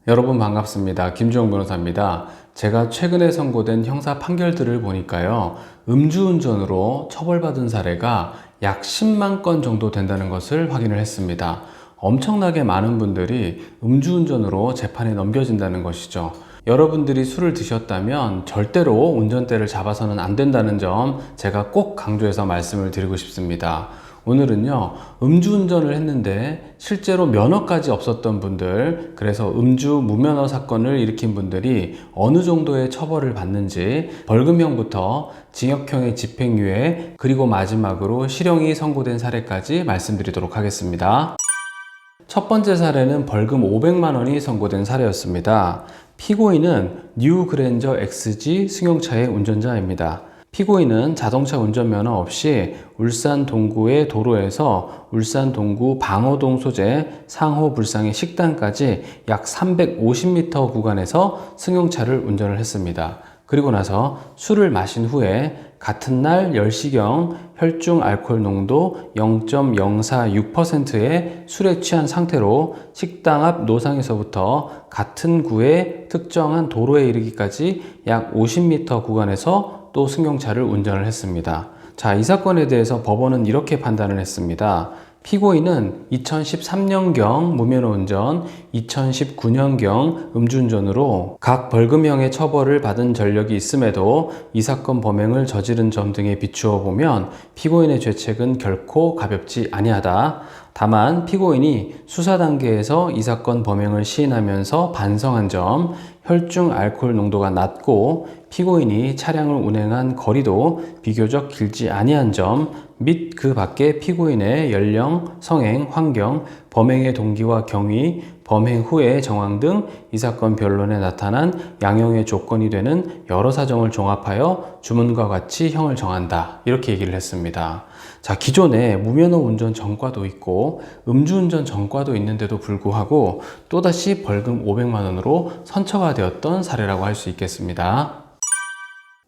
여러분 반갑습니다. 김주영 변호사입니다. 제가 최근에 선고된 형사 판결들을 보니까요, 음주운전으로 처벌받은 사례가 약 10만 건 정도 된다는 것을 확인을 했습니다. 엄청나게 많은 분들이 음주운전으로 재판에 넘겨진다는 것이죠. 여러분들이 술을 드셨다면 절대로 운전대를 잡아서는 안 된다는 점 제가 꼭 강조해서 말씀을 드리고 싶습니다. 오늘은요, 음주운전을 했는데 실제로 면허까지 없었던 분들, 그래서 음주 무면허 사건을 일으킨 분들이 어느 정도의 처벌을 받는지, 벌금형부터 징역형의 집행유예, 그리고 마지막으로 실형이 선고된 사례까지 말씀드리도록 하겠습니다. 첫 번째 사례는 벌금 500만 원이 선고된 사례였습니다. 피고인은 뉴 그랜저 XG 승용차의 운전자입니다. 피고인은 자동차 운전면허 없이 울산 동구의 도로에서 울산 동구 방어동 소재 상호 불상의 식당까지 약 350m 구간에서 승용차를 운전을 했습니다. 그리고 나서 술을 마신 후에 같은 날 10시경 혈중 알코올 농도 0.046%의 술에 취한 상태로 식당 앞 노상에서부터 같은 구의 특정한 도로에 이르기까지 약 50m 구간에서 또 승용차를 운전을 했습니다. 자, 이 사건에 대해서 법원은 이렇게 판단을 했습니다. 피고인은 2013년경 무면허 운전, 2019년경 음주운전으로 각 벌금형의 처벌을 받은 전력이 있음에도 이 사건 범행을 저지른 점 등에 비추어 보면 피고인의 죄책은 결코 가볍지 아니하다. 다만 피고인이 수사 단계에서 이 사건 범행을 시인하면서 반성한 점, 혈중 알코올 농도가 낮고 피고인이 차량을 운행한 거리도 비교적 길지 아니한 점, 및 그 밖에 피고인의 연령, 성행, 환경, 범행의 동기와 경위, 범행 후의 정황 등 이 사건 변론에 나타난 양형의 조건이 되는 여러 사정을 종합하여 주문과 같이 형을 정한다. 이렇게 얘기를 했습니다. 자, 기존에 무면허 운전 전과도 있고 음주운전 전과도 있는데도 불구하고 또다시 벌금 500만 원으로 선처가 되었던 사례라고 할 수 있겠습니다.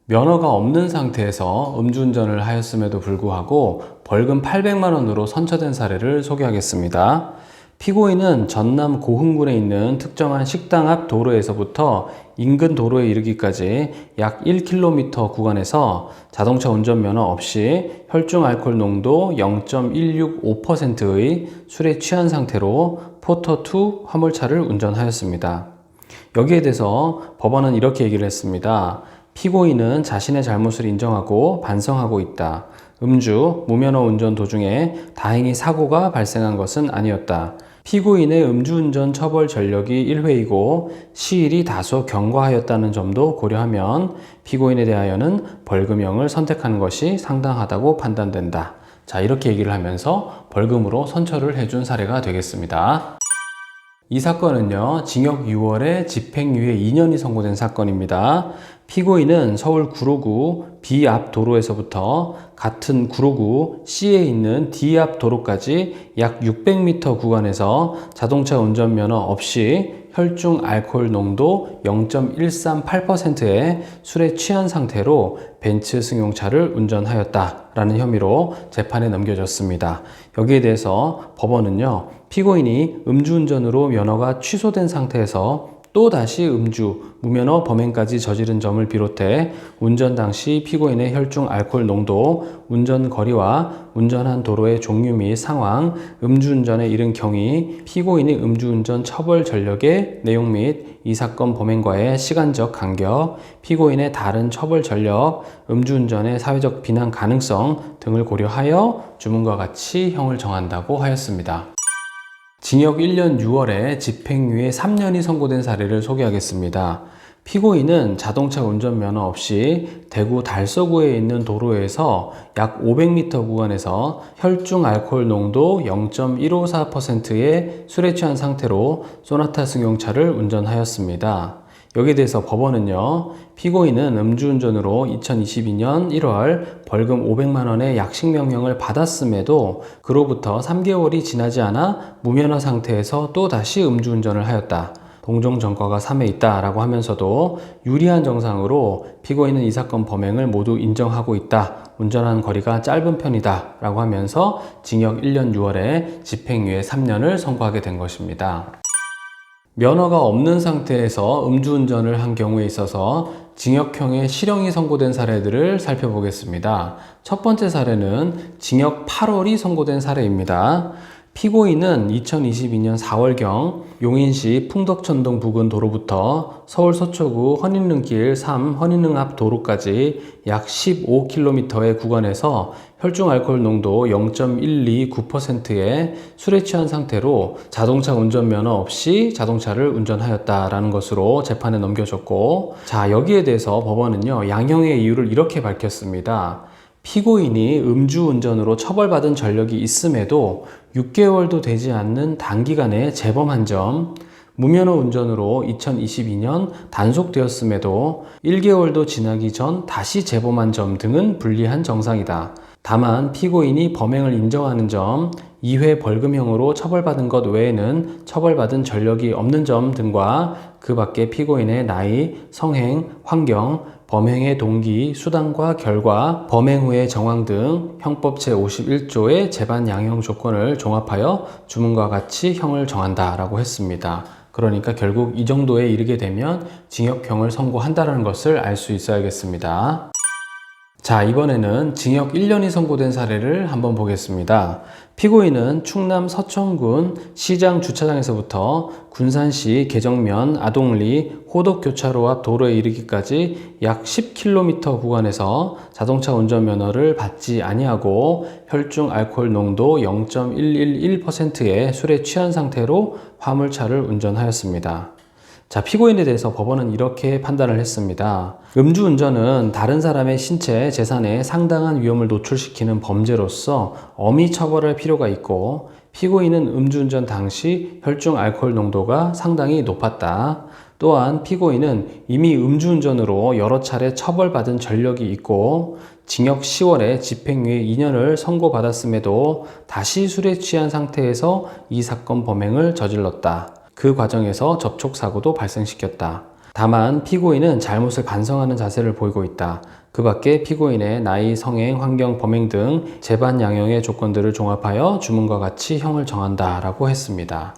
면허가 없는 상태에서 음주운전을 하였음에도 불구하고 벌금 800만 원으로 선처된 사례를 소개하겠습니다. 피고인은 전남 고흥군에 있는 특정한 식당 앞 도로에서부터 인근 도로에 이르기까지 약 1km 구간에서 자동차 운전면허 없이 혈중 알코올 농도 0.165%의 술에 취한 상태로 포터2 화물차를 운전하였습니다. 여기에 대해서 법원은 이렇게 얘기를 했습니다. 피고인은 자신의 잘못을 인정하고 반성하고 있다. 음주, 무면허 운전 도중에 다행히 사고가 발생한 것은 아니었다. 피고인의 음주운전 처벌 전력이 1회이고 시일이 다소 경과하였다는 점도 고려하면 피고인에 대하여는 벌금형을 선택하는 것이 상당하다고 판단된다. 자, 이렇게 얘기를 하면서 벌금으로 선처를 해준 사례가 되겠습니다. 이 사건은요, 징역 6월에 집행유예 2년이 선고된 사건입니다. 피고인은 서울 구로구 B 앞 도로에서부터 같은 구로구 C에 있는 D 앞 도로까지 약 600m 구간에서 자동차 운전면허 없이 혈중 알코올 농도 0.138%의 술에 취한 상태로 벤츠 승용차를 운전하였다라는 혐의로 재판에 넘겨졌습니다. 여기에 대해서 법원은요, 피고인이 음주운전으로 면허가 취소된 상태에서 또다시 음주, 무면허 범행까지 저지른 점을 비롯해 운전 당시 피고인의 혈중 알코올 농도, 운전 거리와 운전한 도로의 종류 및 상황, 음주운전에 이른 경위, 피고인의 음주운전 처벌 전력의 내용 및 이 사건 범행과의 시간적 간격, 피고인의 다른 처벌 전력, 음주운전의 사회적 비난 가능성 등을 고려하여 주문과 같이 형을 정한다고 하였습니다. 징역 1년 6월에 집행유예 3년이 선고된 사례를 소개하겠습니다. 피고인은 자동차 운전면허 없이 대구 달서구에 있는 도로에서 약 500m 구간에서 혈중 알코올 농도 0.154%의 술에 취한 상태로 소나타 승용차를 운전하였습니다. 여기에 대해서 법원은요, 피고인은 음주운전으로 2022년 1월 벌금 500만 원의 약식명령을 받았음에도 그로부터 3개월이 지나지 않아 무면허 상태에서 또다시 음주운전을 하였다. 동종 전과가 3회 있다라고 하면서도 유리한 정상으로 피고인은 이 사건 범행을 모두 인정하고 있다. 운전한 거리가 짧은 편이다 라고 하면서 징역 1년 6월에 집행유예 3년을 선고하게 된 것입니다. 면허가 없는 상태에서 음주운전을 한 경우에 있어서 징역형의 실형이 선고된 사례들을 살펴보겠습니다. 첫 번째 사례는 징역 8월이 선고된 사례입니다. 피고인은 2022년 4월경 용인시 풍덕천동 부근 도로부터 서울 서초구 헌인릉길 3 헌인릉 앞 도로까지 약 15km의 구간에서 혈중 알코올 농도 0.129%의 술에 취한 상태로 자동차 운전면허 없이 자동차를 운전하였다라는 것으로 재판에 넘겨졌고, 자, 여기에 대해서 법원은요, 양형의 이유를 이렇게 밝혔습니다. 피고인이 음주운전으로 처벌받은 전력이 있음에도 6개월도 되지 않는 단기간에 재범한 점, 무면허 운전으로 2022년 단속되었음에도 1개월도 지나기 전 다시 재범한 점 등은 불리한 정상이다. 다만 피고인이 범행을 인정하는 점, 2회 벌금형으로 처벌받은 것 외에는 처벌받은 전력이 없는 점 등과 그 밖에 피고인의 나이, 성행, 환경, 범행의 동기, 수단과 결과, 범행 후의 정황 등 형법 제51조의 재반 양형 조건을 종합하여 주문과 같이 형을 정한다라고 했습니다. 그러니까 결국 이 정도에 이르게 되면 징역형을 선고한다는 것을 알 수 있어야겠습니다. 자, 이번에는 징역 1년이 선고된 사례를 한번 보겠습니다. 피고인은 충남 서천군 시장 주차장에서부터 군산시 계정면 아동리 호덕교차로 앞 도로에 이르기까지 약 10km 구간에서 자동차 운전면허를 받지 아니하고 혈중 알코올 농도 0.111%의 술에 취한 상태로 화물차를 운전하였습니다. 자, 피고인에 대해서 법원은 이렇게 판단을 했습니다. 음주운전은 다른 사람의 신체, 재산에 상당한 위험을 노출시키는 범죄로서 엄히 처벌할 필요가 있고, 피고인은 음주운전 당시 혈중 알코올 농도가 상당히 높았다. 또한 피고인은 이미 음주운전으로 여러 차례 처벌받은 전력이 있고 징역 10월에 집행유예 2년을 선고받았음에도 다시 술에 취한 상태에서 이 사건 범행을 저질렀다. 그 과정에서 접촉사고도 발생시켰다. 다만 피고인은 잘못을 반성하는 자세를 보이고 있다. 그 밖에 피고인의 나이, 성행, 환경, 범행 등 재반 양형의 조건들을 종합하여 주문과 같이 형을 정한다라고 했습니다.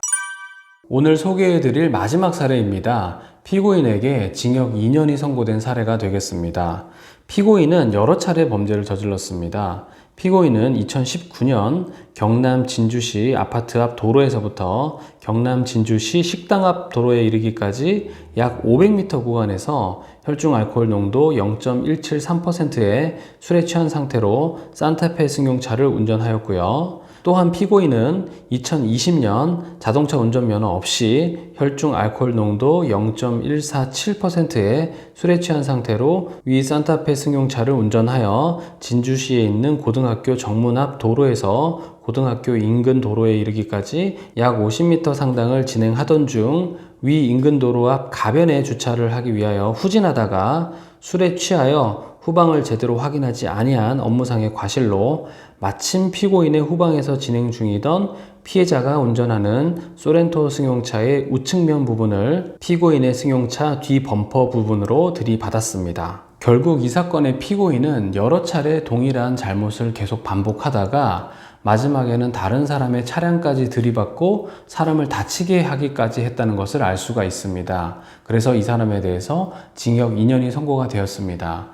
오늘 소개해드릴 마지막 사례입니다. 피고인에게 징역 2년이 선고된 사례가 되겠습니다. 피고인은 여러 차례 범죄를 저질렀습니다. 피고인은 2019년 경남 진주시 아파트 앞 도로에서부터 경남 진주시 식당 앞 도로에 이르기까지 약 500m 구간에서 혈중 알코올 농도 0.173%의 술에 취한 상태로 산타페 승용차를 운전하였고요. 또한 피고인은 2020년 자동차 운전면허 없이 혈중 알코올 농도 0.147%의 술에 취한 상태로 위 산타페 승용차를 운전하여 진주시에 있는 고등학교 정문 앞 도로에서 고등학교 인근 도로에 이르기까지 약 50m 상당을 진행하던 중 위 인근 도로 앞 가변에 주차를 하기 위하여 후진하다가 술에 취하여 후방을 제대로 확인하지 아니한 업무상의 과실로 마침 피고인의 후방에서 진행 중이던 피해자가 운전하는 소렌토 승용차의 우측면 부분을 피고인의 승용차 뒤 범퍼 부분으로 들이받았습니다. 결국 이 사건의 피고인은 여러 차례 동일한 잘못을 계속 반복하다가 마지막에는 다른 사람의 차량까지 들이받고 사람을 다치게 하기까지 했다는 것을 알 수가 있습니다. 그래서 이 사람에 대해서 징역 2년이 선고가 되었습니다.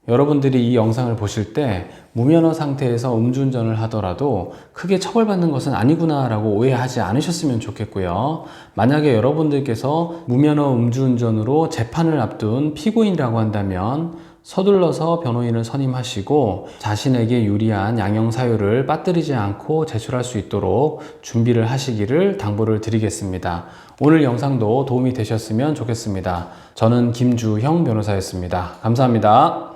여러분들이 이 영상을 보실 때 무면허 상태에서 음주운전을 하더라도 크게 처벌받는 것은 아니구나 라고 오해하지 않으셨으면 좋겠고요. 만약에 여러분들께서 무면허 음주운전으로 재판을 앞둔 피고인이라고 한다면 서둘러서 변호인을 선임하시고 자신에게 유리한 양형 사유를 빠뜨리지 않고 제출할 수 있도록 준비를 하시기를 당부를 드리겠습니다. 오늘 영상도 도움이 되셨으면 좋겠습니다. 저는 김주형 변호사였습니다. 감사합니다.